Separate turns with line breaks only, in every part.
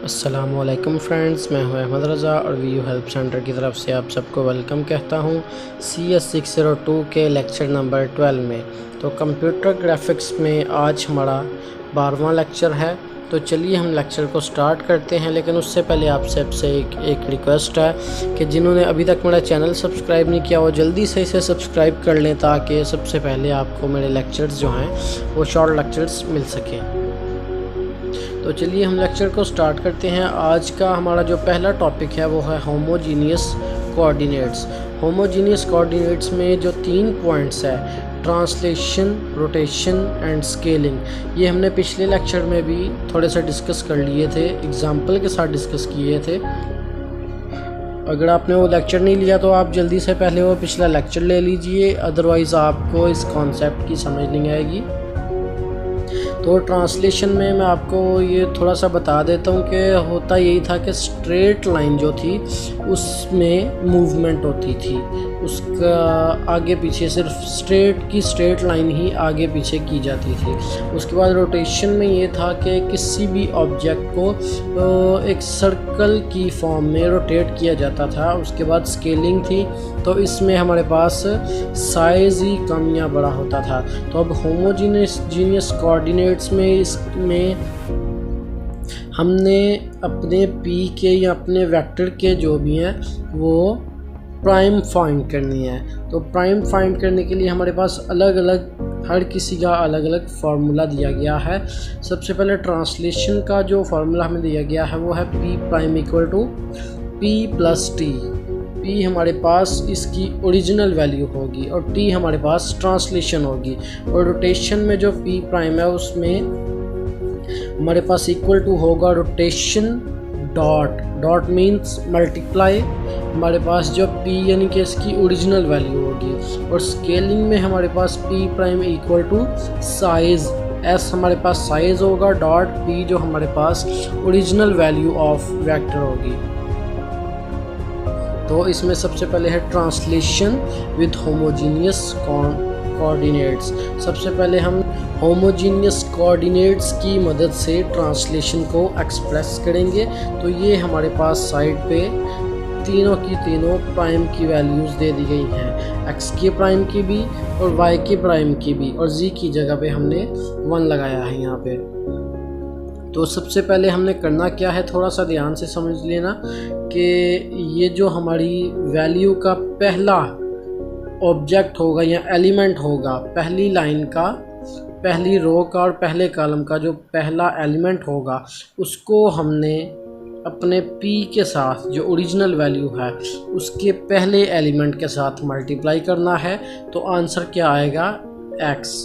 अस्सलामुअलैकुम फ्रेंड्स, मैं हूं अहमद रज़ा और वीयू हेल्प सेंटर की तरफ से आप सबको वेलकम कहता हूं CS602 के लेक्चर नंबर 12 में। तो कंप्यूटर ग्राफिक्स में आज हमारा 12वां लेक्चर है। तो चलिए हम लेक्चर को स्टार्ट करते हैं, लेकिन उससे पहले आप सबसे एक रिक्वेस्ट है कि जिन्होंने अभी तक मेरा चैनल सब्सक्राइब नहीं किया वो जल्दी से इसे सब्सक्राइब कर लें, ताकि सबसे पहले आपको मेरे लेक्चर्स जो हैं वो शॉर्ट लेक्चर्स मिल सकें। तो चलिए हम लेक्चर को स्टार्ट करते हैं। आज का हमारा जो पहला टॉपिक है वो है होमोजीनियस कोऑर्डिनेट्स। होमोजीनियस कोऑर्डिनेट्स में जो 3 पॉइंट्स है, ट्रांसलेशन, रोटेशन एंड स्केलिंग, ये हमने पिछले लेक्चर में भी थोड़े से डिस्कस कर लिए थे, एग्जांपल के साथ डिस्कस किए थे। अगर आपने वो लेक्चर नहीं लिया तो आप जल्दी से पहले वो पिछला लेक्चर ले लीजिए, अदरवाइज़ आपको इस कॉन्सेप्ट की समझ नहीं आएगी। तो ट्रांसलेशन में मैं आपको ये थोड़ा सा बता देता हूँ कि होता यही था कि स्ट्रेट लाइन जो थी उसमें मूवमेंट होती थी, उसका आगे पीछे सिर्फ स्ट्रेट लाइन ही आगे पीछे की जाती थी। उसके बाद रोटेशन में ये था कि किसी भी ऑब्जेक्ट को एक सर्कल की फॉर्म में रोटेट किया जाता था। उसके बाद स्केलिंग थी, तो इसमें हमारे पास साइज़ ही कम या बड़ा होता था। तो अब होमोजीनियस कोऑर्डिनेट्स में इसमें हमने अपने पी के या अपने वेक्टर के जो भी हैं वो प्राइम फाइंड करनी है। तो प्राइम फाइंड करने के लिए हमारे पास अलग अलग हर किसी का अलग अलग फार्मूला दिया गया है। सबसे पहले ट्रांसलेशन का जो फार्मूला हमें दिया गया है वो है P prime equal to P plus T। P हमारे पास इसकी ओरिजिनल वैल्यू होगी और T हमारे पास ट्रांसलेशन होगी। और रोटेशन में जो P प्राइम है उसमें हमारे पास इक्वल टू होगा रोटेशन डॉट मीन्स मल्टीप्लाई, हमारे पास जो P यानी कि इसकी ओरिजिनल वैल्यू होगी। और स्केलिंग में हमारे पास P prime equal to size, S हमारे पास साइज़ होगा, डॉट P जो हमारे पास ओरिजिनल वैल्यू ऑफ वेक्टर होगी। तो इसमें सबसे पहले है ट्रांसलेशन विद होमोजीनियस कोऑर्डिनेट्स। सबसे पहले हम होमोजीनियस कोऑर्डिनेट्स की मदद से ट्रांसलेशन को एक्सप्रेस करेंगे। तो ये हमारे पास साइड पे तीनों की तीनों प्राइम की वैल्यूज़ दे दी गई हैं, x की प्राइम की भी और y की प्राइम की भी, और z की जगह पे हमने 1 लगाया है यहाँ पे। तो सबसे पहले हमने करना क्या है, थोड़ा सा ध्यान से समझ लेना कि ये जो हमारी वैल्यू का पहला ऑब्जेक्ट होगा या एलिमेंट होगा, पहली लाइन का, पहली रो का और पहले कॉलम का जो पहला एलिमेंट होगा उसको हमने अपने P के साथ जो ओरिजिनल वैल्यू है उसके पहले एलिमेंट के साथ मल्टीप्लाई करना है। तो आंसर क्या आएगा, x।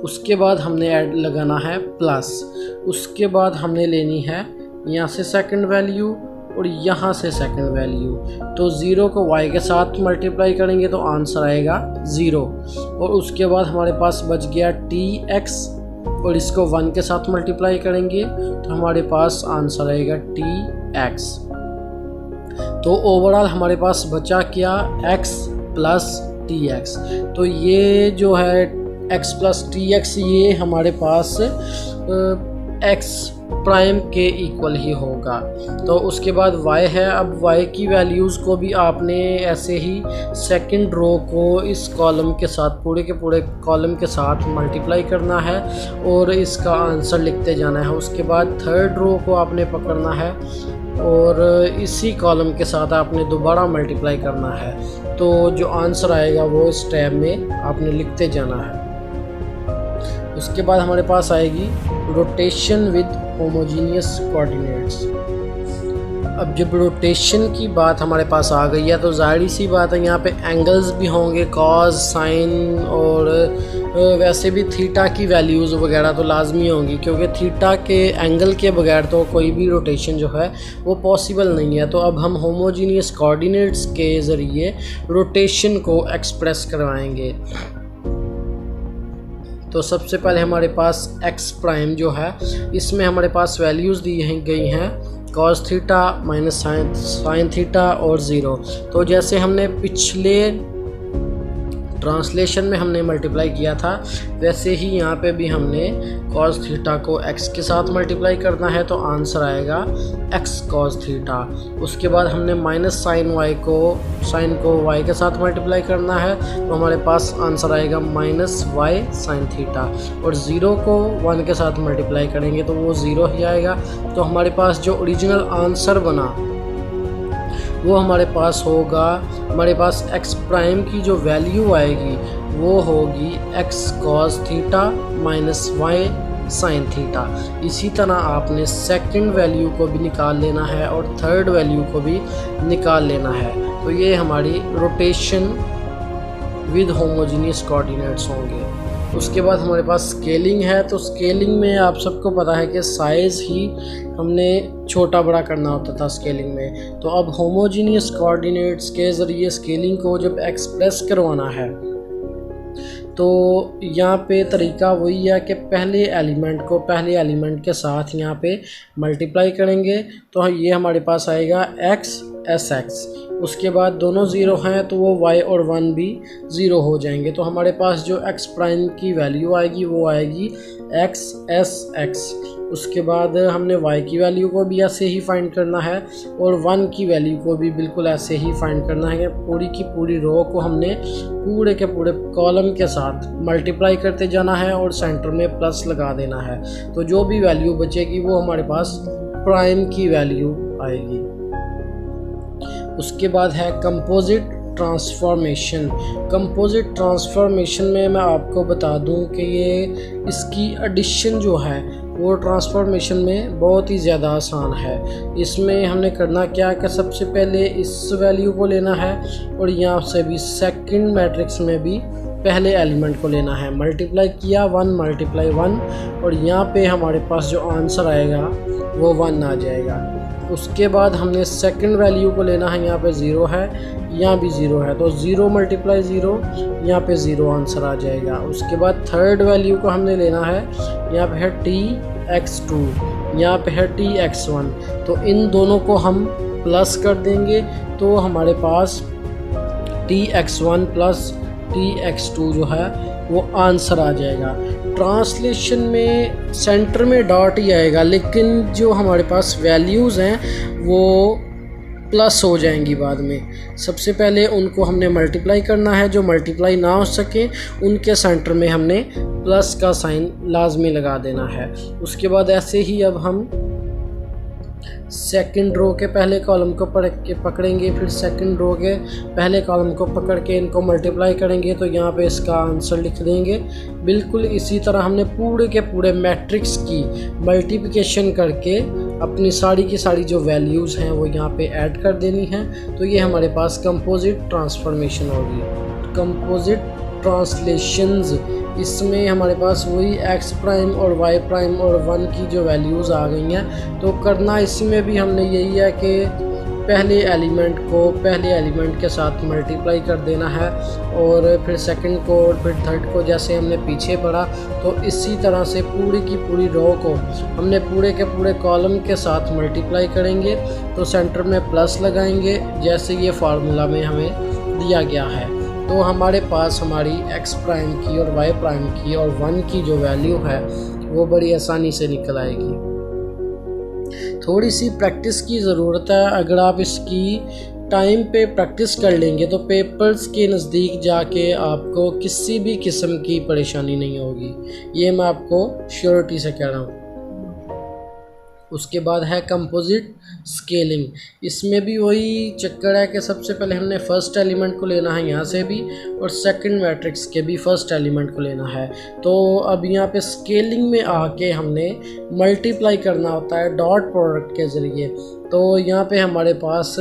उसके बाद हमने ऐड लगाना है प्लस, उसके बाद हमने लेनी है यहाँ से सेकंड वैल्यू और यहाँ से सेकंड वैल्यू। तो 0 को y के साथ मल्टीप्लाई करेंगे तो आंसर आएगा 0। और उसके बाद हमारे पास बच गया tx और इसको 1 के साथ मल्टीप्लाई करेंगे तो हमारे पास आंसर आएगा tx। तो ओवरऑल हमारे पास बचा क्या, x प्लस tx। तो ये जो है x प्लस tx ये हमारे पास x प्राइम के इक्वल ही होगा। तो उसके बाद y है। अब y की वैल्यूज़ को भी आपने ऐसे ही सेकंड रो को इस कॉलम के साथ, पूरे के पूरे कॉलम के साथ मल्टीप्लाई करना है और इसका आंसर लिखते जाना है। उसके बाद थर्ड रो को आपने पकड़ना है और इसी कॉलम के साथ आपने दोबारा मल्टीप्लाई करना है। तो जो आंसर आएगा वो इस टैब में आपने लिखते जाना है। उसके बाद हमारे पास आएगी रोटेशन विद होमोजीनियस कोऑर्डिनेट्स। अब जब रोटेशन की बात हमारे पास आ गई है तो ज़ाहिर सी बात है यहाँ पे एंगल्स भी होंगे, कॉस, साइन, और वैसे भी थीटा की वैल्यूज़ वगैरह तो लाजमी होंगी, क्योंकि थीटा के एंगल के बगैर तो कोई भी रोटेशन जो है वो पॉसिबल नहीं है। तो अब हम होमोजीनियस कोऑर्डिनेट्स के ज़रिए रोटेशन को एक्सप्रेस करवाएंगे। तो सबसे पहले हमारे पास x प्राइम जो है इसमें हमारे पास वैल्यूज़ दी गई हैं cos theta minus sine theta और 0। तो जैसे हमने पिछले ट्रांसलेशन में हमने मल्टीप्लाई किया था, वैसे ही यहाँ पे भी हमने cos थीटा को x के साथ मल्टीप्लाई करना है, तो आंसर आएगा x cos थीटा। उसके बाद हमने माइनस साइन को y के साथ मल्टीप्लाई करना है, तो हमारे पास आंसर आएगा माइनस y साइन थीटा। और 0 को 1 के साथ मल्टीप्लाई करेंगे तो वो 0 ही आएगा। तो हमारे पास जो ओरिजिनल आंसर बना वो हमारे पास होगा, हमारे पास x प्राइम की जो वैल्यू आएगी वो होगी x cos theta minus y sine theta. इसी तरह आपने सेकंड वैल्यू को भी निकाल लेना है और थर्ड वैल्यू को भी निकाल लेना है। तो ये हमारी रोटेशन विद होमोजीनियस कोऑर्डिनेट्स होंगे। उसके बाद हमारे पास स्केलिंग है, तो स्केलिंग में आप सबको पता है कि साइज़ ही हमने छोटा बड़ा करना होता था स्केलिंग में। तो अब होमोजीनियस कोऑर्डिनेट्स के ज़रिए स्केलिंग को जब एक्सप्रेस करवाना है तो यहाँ पे तरीका वही है कि पहले एलिमेंट के साथ यहाँ पे मल्टीप्लाई करेंगे, तो ये हमारे पास आएगा x sx। उसके बाद दोनों ज़ीरो हैं तो वो y और 1 भी ज़ीरो हो जाएंगे। तो हमारे पास जो x प्राइम की वैल्यू आएगी वो आएगी x sx। उसके बाद हमने y की वैल्यू को भी ऐसे ही फाइंड करना है और 1 की वैल्यू को भी बिल्कुल ऐसे ही फाइंड करना है। पूरी की पूरी रो को हमने पूरे के पूरे कॉलम के साथ मल्टीप्लाई करते जाना है और सेंटर में प्लस लगा देना है। तो जो भी वैल्यू बचेगी वो हमारे पास प्राइम की वैल्यू आएगी। उसके बाद है कंपोजिट ट्रांसफॉर्मेशन। कंपोजिट ट्रांसफॉर्मेशन में मैं आपको बता दूं कि ये इसकी एडिशन जो है वो ट्रांसफॉर्मेशन में बहुत ही ज़्यादा आसान है। इसमें हमने करना क्या कि सबसे पहले इस वैल्यू को लेना है और यहाँ से भी सेकंड मैट्रिक्स में भी पहले एलिमेंट को लेना है। मल्टीप्लाई किया 1 मल्टीप्लाई 1 और यहाँ पे हमारे पास जो आंसर आएगा वो 1 आ जाएगा। उसके बाद हमने सेकंड वैल्यू को लेना है, यहाँ पे 0 है, यहाँ भी 0 है, तो 0 मल्टीप्लाई 0, यहाँ पे 0 आंसर आ जाएगा। उसके बाद थर्ड वैल्यू को हमने लेना है, यहाँ पे है tx2, यहाँ पे है tx1, तो इन दोनों को हम प्लस कर देंगे तो हमारे पास tx1 प्लस tx2 जो है वो आंसर आ जाएगा। ट्रांसलेशन में सेंटर में डॉट ही आएगा, लेकिन जो हमारे पास वैल्यूज़ हैं वो प्लस हो जाएंगी बाद में। सबसे पहले उनको हमने मल्टीप्लाई करना है, जो मल्टीप्लाई ना हो सके उनके सेंटर में हमने प्लस का साइन लाजमी लगा देना है। उसके बाद ऐसे ही अब हम सेकंड रो के पहले कॉलम को पकड़ेंगे, फिर सेकंड रो के पहले कॉलम को पकड़ के इनको मल्टीप्लाई करेंगे, तो यहाँ पे इसका आंसर लिख देंगे। बिल्कुल इसी तरह हमने पूरे के पूरे मैट्रिक्स की मल्टीप्लिकेशन करके अपनी सारी की सारी जो वैल्यूज़ हैं वो यहाँ पे ऐड कर देनी है। तो ये हमारे पास कंपोजिट ट्रांसफॉर्मेशन होगी। कंपोजिट ट्रांसलेशंस, इसमें हमारे पास वही x प्राइम और y प्राइम और 1 की जो वैल्यूज़ आ गई हैं। तो करना इसमें भी हमने यही है कि पहले एलिमेंट के साथ मल्टीप्लाई कर देना है और फिर सेकंड को और फिर थर्ड को, जैसे हमने पीछे पढ़ा। तो इसी तरह से पूरी की पूरी रो को हमने पूरे के पूरे कॉलम के साथ मल्टीप्लाई करेंगे तो सेंटर में प्लस लगाएंगे, जैसे ये फार्मूला में हमें दिया गया है। तो हमारे पास हमारी x प्राइम की और y प्राइम की और 1 की जो वैल्यू है वो बड़ी आसानी से निकल आएगी। थोड़ी सी प्रैक्टिस की ज़रूरत है। अगर आप इसकी टाइम पे प्रैक्टिस कर लेंगे तो पेपर्स के नज़दीक जाके आपको किसी भी किस्म की परेशानी नहीं होगी, ये मैं आपको श्योरिटी से कह रहा हूँ। उसके बाद है कंपोजिट स्केलिंग। इसमें भी वही चक्कर है कि सबसे पहले हमने फर्स्ट एलिमेंट को लेना है यहाँ से भी और सेकंड मैट्रिक्स के भी फर्स्ट एलिमेंट को लेना है। तो अब यहाँ पे स्केलिंग में आके हमने मल्टीप्लाई करना होता है डॉट प्रोडक्ट के ज़रिए। तो यहाँ पे हमारे पास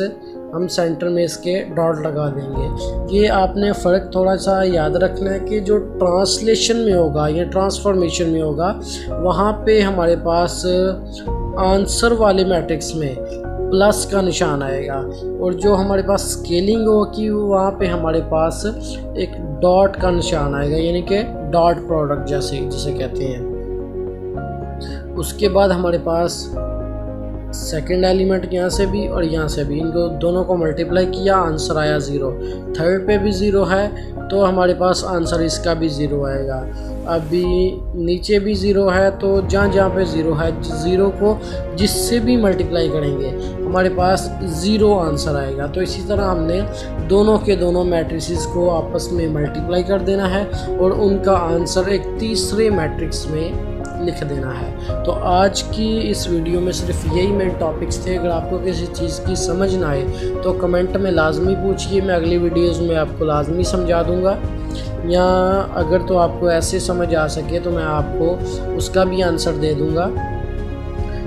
हम सेंटर में इसके डॉट लगा देंगे। ये आपने फ़र्क थोड़ा सा याद रखना है कि जो ट्रांसलेशन में होगा या ट्रांसफॉर्मेशन में होगा वहाँ पे हमारे पास आंसर वाले मैट्रिक्स में प्लस का निशान आएगा और जो हमारे पास स्केलिंग होगी वहाँ पे हमारे पास एक डॉट का निशान आएगा, यानी कि डॉट प्रोडक्ट जिसे कहते हैं। उसके बाद हमारे पास सेकंड एलिमेंट यहाँ से भी और यहाँ से भी, इनको दोनों को मल्टीप्लाई किया, आंसर आया 0। थर्ड पे भी 0 है तो हमारे पास आंसर इसका भी 0 आएगा। अभी नीचे भी 0 है तो जहाँ जहाँ पे 0 है, 0 को जिससे भी मल्टीप्लाई करेंगे हमारे पास 0 आंसर आएगा। तो इसी तरह हमने दोनों के दोनों मैट्रिसेस को आपस में मल्टीप्लाई कर देना है और उनका आंसर एक तीसरे मैट्रिक्स में लिख देना है। तो आज की इस वीडियो में सिर्फ यही मेन टॉपिक्स थे। अगर आपको किसी चीज़ की समझ ना आए तो कमेंट में लाजमी पूछिए, मैं अगली वीडियोस में आपको लाजमी समझा दूंगा, या अगर तो आपको ऐसे समझ आ सके तो मैं आपको उसका भी आंसर दे दूंगा।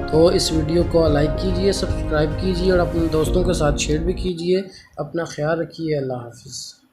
तो इस वीडियो को लाइक कीजिए, सब्सक्राइब कीजिए और अपने दोस्तों के साथ शेयर भी कीजिए। अपना ख्याल रखिए। अल्लाह हाफिज़।